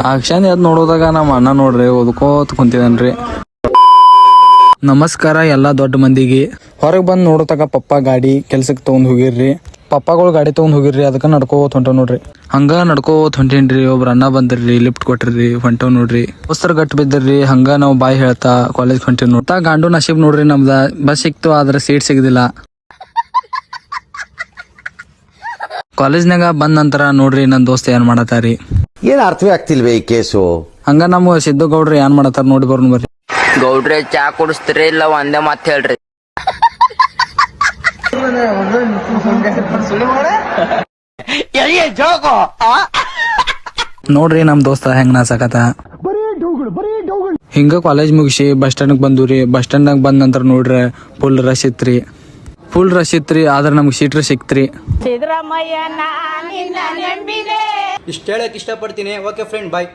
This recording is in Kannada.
ಆಕ್ಷನ್ ಎದ್ ನೋಡೋದಾಗ ನಮ್ಮ ಅಣ್ಣ ನೋಡ್ರಿ ಓದ್ಕೋತ ಕುಂತಿದನ್ರಿ. ನಮಸ್ಕಾರ ಎಲ್ಲಾ ದೊಡ್ಡ ಮಂದಿಗೆ. ಹೊರಗೆ ಬಂದ್ ನೋಡೋತಕ ಪಪ್ಪ ಗಾಡಿ ಕೆಲ್ಸಕ್ಕೆ ತಗೊಂಡ್ ಹೋಗಿರ್ರಿ. ಪಪ್ಪಗಳು ಗಾಡಿ ತಗೊಂಡ್ ಹೋಗಿರ್ರಿ, ಅದಕ್ಕ ನಡ್ಕೋತ ಹೊಂಟ ನೋಡ್ರಿ. ಹಂಗ ನಡ್ಕೋತ ಹೊಂಟೇನ್ರಿ. ಒಬ್ರ ಅಣ್ಣ ಬಂದ್ರಿ, ಲಿಫ್ಟ್ ಕೊಟ್ರಿ, ಹೊಂಟವ್ ನೋಡ್ರಿ. ದೋಸ್ತರ್ ಗಟ್ ಬಿದ್ದಿರ್ರಿ. ಹಂಗ ನಾವ್ ಬಾಯ್ ಹೇಳ್ತಾ ಕಾಲೇಜ್ ಹೊಂಟೇವ್ ನೋಡ್ತಾ. ಗಾಂಡು ನಶೀಬ್ ನೋಡ್ರಿ ನಮ್ದ. ಬಸ್ ಸಿಕ್ತು ಆದ್ರೆ ಸೀಟ್ ಸಿಗದಿಲ್ಲ. ಕಾಲೇಜ್ನಾಗ ಬಂದ ನಂತರ ನೋಡ್ರಿ ನನ್ ದೋಸ್ತ ಏನ್ ಮಾಡತಾರಿ. ಏನ್ ಅರ್ಥವೇ ಆಗ್ತಿಲ್ವೇ ಈ ಕೇಸು. ಹಂಗ ನಮ್ಮ ಸಿದ್ದು ಗೌಡ್ರಿ ಏನ್ ಮಾಡತಾರ ನೋಡಿ ಬರ್ನು ಬರ್ರಿ. ಗೌಡ್ರೆ ಚಾ ಕುಡಿಸ್ತೀರಿ ಇಲ್ಲ ಒಂದೇ ಮಾತ್ ಹೇಳ್ರಿ. ನೋಡ್ರಿ ನಮ್ ದೋಸ್ತ ಹೆಂಗ್ ನಾಸಕತ. ಹಿಂಗ ಕಾಲೇಜ್ ಮುಗಿಸಿ ಬಸ್ ಸ್ಟ್ಯಾಂಡ್ ಬಂದ್ರಿ. ಬಸ್ ಸ್ಟ್ಯಾಂಡ್ ಬಂದ ನಂತರ ನೋಡ್ರಿ ಫುಲ್ ರಶ್ ಇತ್ರಿ. ಆದ್ರ ನಮ್ಗೆ ಸೀಟ್ರ್ ಸಿಕ್ತ್ರಿ. ಇಷ್ಟ ಹೇಳಕ್ ಇಷ್ಟಪಡ್ತೀನಿ. ಓಕೆ ಫ್ರೆಂಡ್, ಬಾಯ್.